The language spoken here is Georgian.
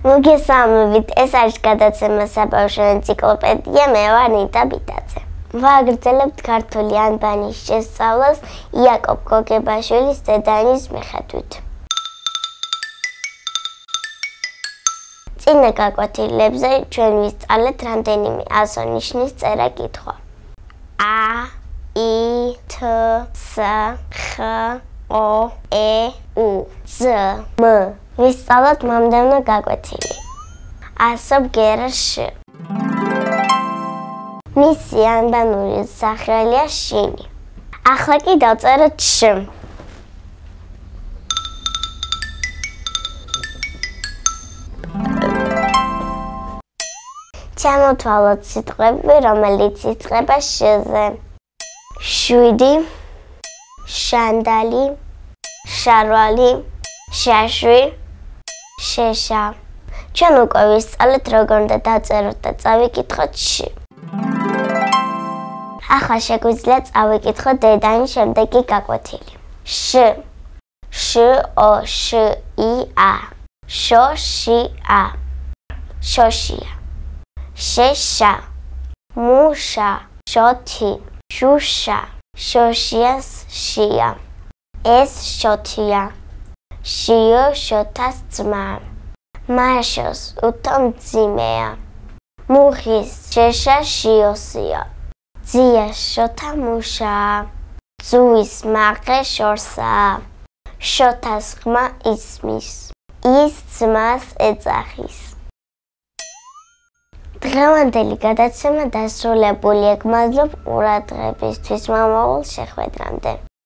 მოგესალმებით, ეს არის გადაცემა საბავშვო ენციკლოპედია, მე ვარ ნიტა ბიტაძე. ვაგრძელებთ ქართული ანბანის შესწავლას იაკობ გოგებაშვილის დედაენის მიხედვით. წინა გაკვეთილებზე ჩვენ ვისწავლეთ რამდენიმე ასო-ნიშნის წერა-კითხვა. ა, ი, თ, ს, ხ, ო, ე, უ, ზ, მ. ვისწავლოთ მომდევნო გაკვეთილი. ასო ბგერა შ. მისი ანბანური სახელია შინი. ახლა კი დავწეროთ შ. ჩამოთვალოთ სიტყვები, რომელიც იწყება შ-ზე. შვიდი, შანდალი, შარვალი, შაშვი, შეშა. ჩვენ უკვე ვისწავლეთ როგორ უნდა დავწეროთ და წავიკითხოთ შ. ახლა შეგვიძლია წავიკითხოთ დედაენის შემდეგი გაკვეთილი. შ, შ, ო, შ, ი, ა. შო, ში, ა. შოშია. შეშა, მუშა, შოთი, შუშა, შოშიას შია. ეს შოთია. შიო შოთას ძმა. მაშოს უთომძიმეა. მუხის შეშა შიოსია. ძია შოთა მუშაა. ძუის მაყრე შორსაა. შოთას ხმა ისმის. ის ძმას ეძახის. დღევანდელი გადაცემა დასრულებულია. გმადლობ ყურადღებისთვის. მომავალ შეხვედრამდე.